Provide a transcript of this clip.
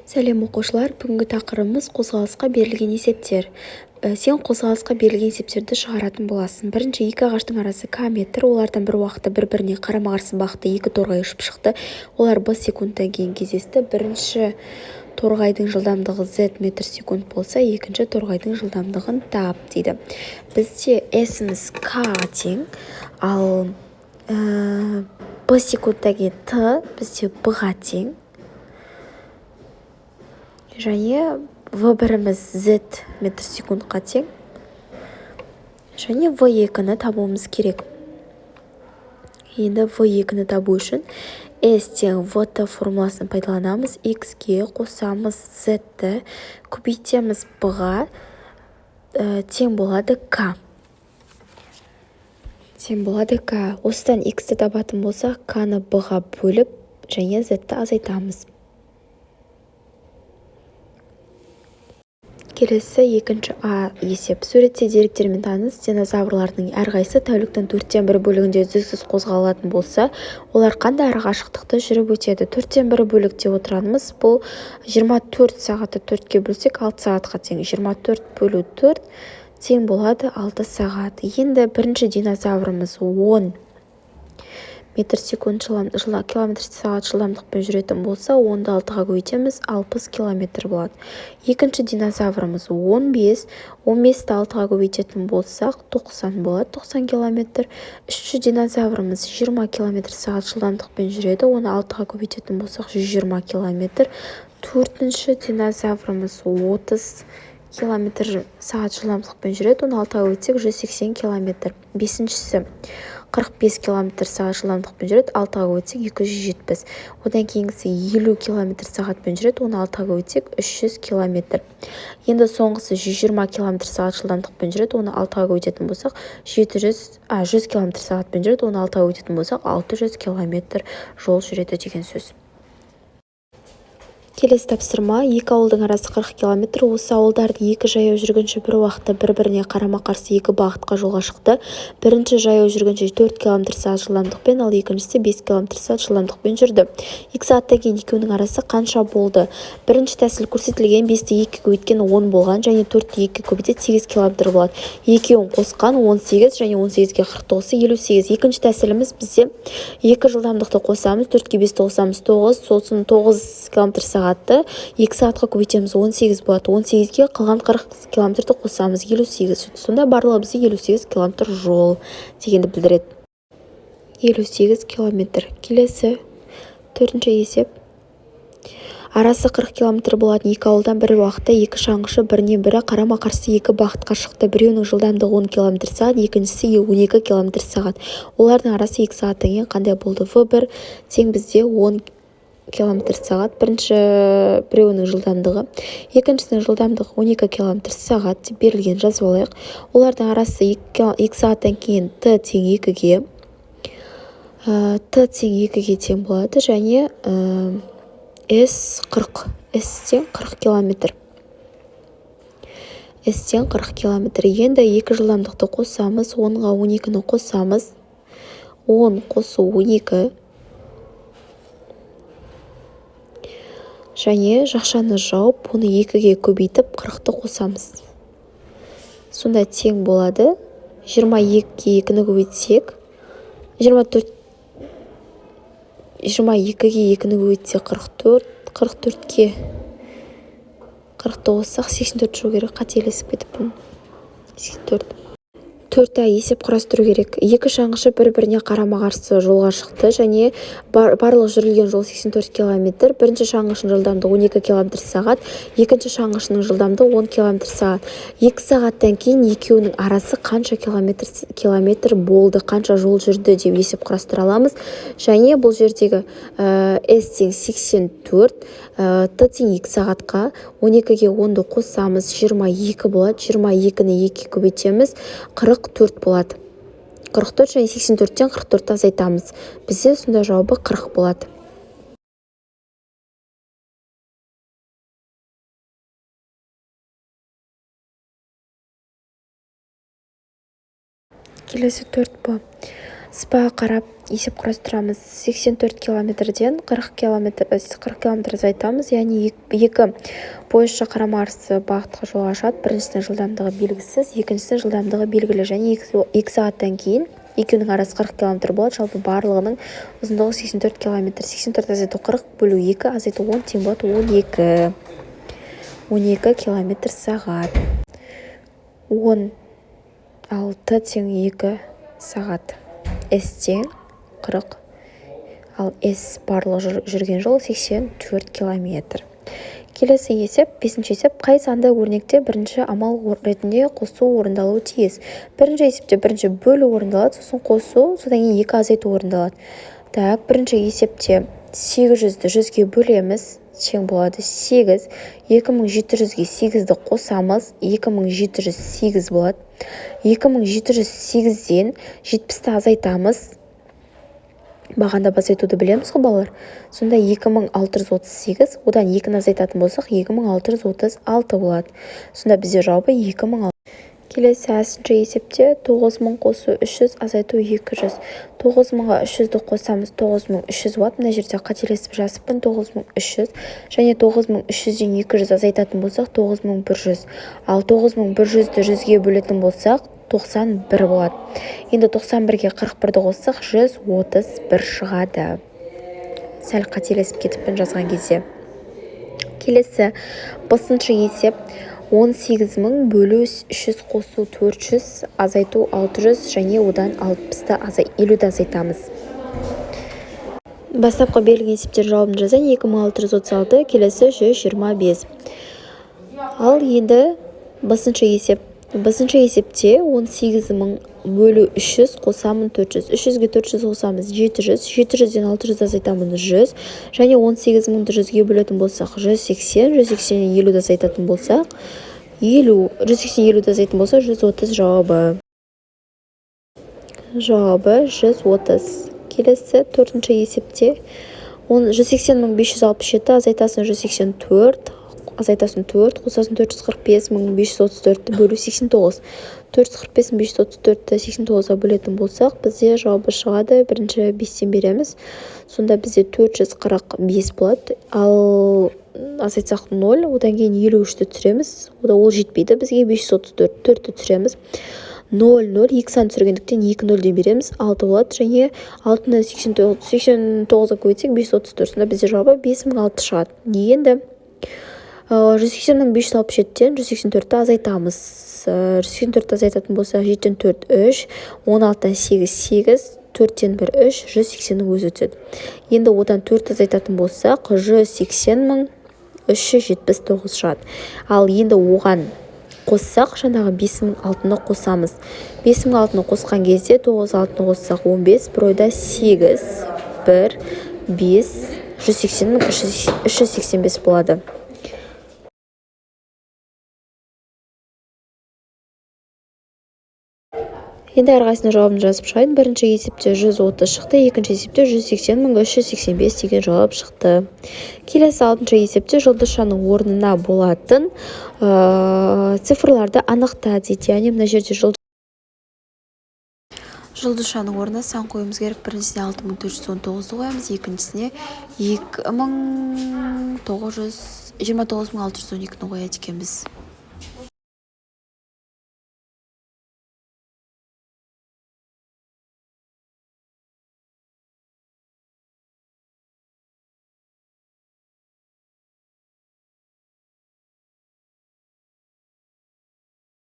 Сәлем оқушылар, бүгінгі тақырыбымыз қозғалысқа берілген есептер. Сен қозғалысқа берілген есептерді шығаратын боласың. Бірінші, екі ағаштың арасы к метр, олардан бір уақытта бір-біріне қарама-қарсы бағытта екі торғай ұшып шықты. Олар бір секундтан кейін кездесті. Бірінші торғайдың жылдамдығы z метр секунд болса, екінші торғайдың жылдамдығын тап дейді. Бізде s-іміз k тең, ал b секундтан кейін t бізде b-ға тең. Және v1-іміз z метр секундқа тең. Және v2-ні табуымыз керек. Енді v2-ні табу үшін s тең vt формуласын пайдаланамыз. X-ге қосамыз z-ті, көбейтеміз b-ға, тең болады k. Осыдан x-ті табатын болсақ, k-ны b-ға бөліп, және z-ті азайтамыз. Келесі екінші А есеп. Суретте деректермен таныс динозаврлардың әрқайсысы тәуліктің 1/4 бөлігінде үздіксіз қозғалатын болса, олар қандай арақашықтықты жүріп өтеді? 1/4 бөлік деп отырғанымыз бұл 24 сағатты 4-ке бөлсек 6 сағатқа тең. 24 бөлу 4 тең болады 6 сағат. Енді бірінші динозаврымыз 10 метр секунд километр сағат жылдамдықпен жүретін болса, 10-ды 6-ға көбейтеміз, 60 километр болады. Екінші динозаврымыз 15, 15-ті 6-ға көбейтетін болсақ, 90 болады, 90 километр. Үшінші динозаврымыз 20 километр сағат жылдамдықпен жүреді, оны 6-ға көбейтетін болсақ, 120 километр. Төртінші динозаврымыз 30 километр сағат жылдамдықпен жүреді, оны 6-ға көбейтсек, 180 километр. Бесіншісі 45 километр сағат жылдамдықпен жүреді, 6-ға көбейтсек 270. Одан кейінгісі 50 километр сағатпен жүреді, оны 6-ға көбейтсек 300 километр. Енді соңғысы 120 километр сағат жылдамдықпен жүреді, оны 6-ға көбейтетін болсақ 100 километр сағатпен жүреді, оны 6-ға көбейтетін болсақ 600 километр жол жүреді деген сөз. Келесі тапсырма, екі ауылдың арасы 40 километр. Осы ауылдардың екі жаяу жүргінші бір уақытта бір-біріне қарама-қарсы екі бағытқа жолға шықты. Бірінші жаяу жүргінші 4 километр сағат жылдамдықпен, ал екіншісі 5 километр сағат жылдамдықпен жүрді. 2 сағаттан кейін екеуінің арасы қанша болды? Бірінші тәсіл көрсетілген 5-ті 2-ге көбейткен 10 болған, және 4-ті 2-ге көбейтсе 8 километр болады. Екеуін қосқан 18, және 18-ге 49, 58. Екінші тәсіліміз бізде екі жылдамдықты қосамыз, 4-ке 5-ті қосамыз 9, сосын 9 километр сағат 2 сағатқа көбейтеміз, 18 болады. 18-ге қалған 40 километрді қосамыз, 58. Сонда барлығы бізде 58 километр жол дегенді білдіреді. 58 километр. Келесі төртінші есеп. Арасы 40 километр болатын екі ауылдан бір уақытта екі шаңғышы біріне-бірі қарама-қарсы екі бағытқа шықты. Біреуінің жылдамдығы 10 километр сағат, екіншісі 12 километр сағат. Олардың арасы 2 сағаттан кейін қандай болды? V1 тең бізде 10 километр сағат, біреуінің жылдамдығы, екіншісінің жылдамдығы 12 километр сағат деп берілген, жазып алайық. Олардың арасы 2 сағаттан кейін t тең 2-ге, t тең 2-ге тең болады, және s тең 40 километр. S тең 40 километр. Енді екі жылдамдықты қосамыз, 10-ға 12-ні қосамыз, 10 қосу 12, және жақшаны жауып, оны 2-ге көбейтіп 40-ті қосамыз. Сонда тең болады. 22-ге 2-ні көбейтсек, 22-ге 2-ні көбейтсек 44, 44-ке 40-ті қоссақ 84 жүру керек, қателесіп кетіппін. 84. 4-та есеп құрастыру керек. Екі шаңғышы бір-біріне қарама-қарсы жолға шықты, және барлық жүрілген жол 84 километр. Бірінші шаңғышының жылдамдығы 12 километр сағат, екінші шаңғышының жылдамдығы 10 километр сағат. 2 сағаттан кейін екеуінің арасы қанша километр болды, қанша жол жүрді деп есеп құрастыра аламыз. Және бұл жердегі s тең 84, t тең 2 сағатқа 12-ге 10-ды қосамыз, 22 болады. 22-ні 2-ге көбейтеміз, 44 болады. 44, және 84-тен 44-ті азайтамыз. Бізде сонда жауабы 40 болады. Келесі 4 бұл. сызбаға қарап есеп құрастырамыз. 84 километрден 40 километр азайтамыз, яғни екі пойызша қарама-қарсы бағытқа жол ашады. Біріншісінің жылдамдығы белгісіз, екіншісінің жылдамдығы белгілі, және 2 сағаттан кейін екеуінің арасы 40 км болады. Жалпы барлығының ұзындығы 84 км. 84 азайту 40 бөлу 2 азайту 10 тең болады 12 км сағат. 16 тең 2 сағат. S тең 40. Ал S барлығы жүрген жол 84 км. Келесі есеп, 5-ші есеп, қай санды өрнекте бірінші амал ретінде қосу орындалуы тиіс? Бірінші есепте бірінші бөлу орындалады, сосын қосу, содан кейін 2 азайту орындалады. Так, бірінші есепте 800-ді 100-ге бөлеміз, тең болады 8. 2700-ге 8-ді қосамыз, 2708 болады. 2708-ден 70-ті азайтамыз. Бағанда азайтуды білеміз ғой, балалар. Сонда 2638, одан 2-ні азайтатын болсақ 2636 болады. Сонда бізде жауабы 2006. Келесі 5-ші есепте 9000 қосу 300 азайту 200. 9000-ға 300-ді қосамыз, 9300 болады. Мына жерде қателесіп жазыппын, 9300, және 9300-ден 200 азайтатын болсақ 9100. Ал 9100-ді 100-ге бөлетін болсақ 91 болады. Енді 91-ге 41-ді қоссақ 131 шығады. Сәл қателесіп кетіппін жазған кезде. Келесі 5-ші есеп 18000 бөлу 300 қосу 400 азайту 600, және одан 50-ді азайтамыз. Бастапқы берілген есептер жауабын жазайын. 2636, келесі 125. Ал енді 5-ші есеп. 5-ші есепте 18000 бөлу 300 қосамын 400. 300-ге 400 қосамыз 700. 700-ден 600 азайтамын 100. Және 18000-ді 100-ге бөлетін болсақ 180. 180-ден 50-ді азайтатын болсақ 180-50-ді азайтатын болсақ 130 жауабы. Жауабы 130. Келесі 4-ші есепте 180.567 азайтасын 184. Азайтасын 4, қосасын 445.534 бөлу 89. 445.534-ті 89-ға бөлетін болсақ, бізде жауабы шығады. Бірінші 5-тен береміз. Сонда бізде 445 болады. Ал азайтсақ 0, одан кейін 53-ті түсіреміз. Ол жетпейді. Бізге 534-ті түсіреміз. 0, 0, 2 сан түсіргендіктен 2 0-ден береміз. 6 болады, және 6-ны 89-ға көбейтсек 534. Сонда бізде жауабы 5006 шығады. Енді 180.567-тен 184-ті азайтамыз. 184-ті азайтатын болса 7-тен 4 3, 16-тан 8 8, 4-тен 1 3, 180-нің өзі түседі. Енді одан 4 азайтатын болсақ 180.379 шығады. Ал енді оған қоссақ, жаңағы 5006-ны қосамыз. 5006-ны қосқан кезде 9-6-ны қоссақ 15, бір ойда 8, 1, 5, 180.385 болады. Енді әрқайсына жауабын жазып шығайын. Бірінші есепте 130 шықты, екінші есепте 180.385 деген жауап шықты. Келесі 6-шы есепте жұлдызшаның орнына болатын цифрларды анықта дейді. Яғни мына жерде жұлдызшаның орнына сан қойымыз керек. Біріншісіне 6419-ды қоямыз, екіншісіне 229.612-ні қояды екенбіз.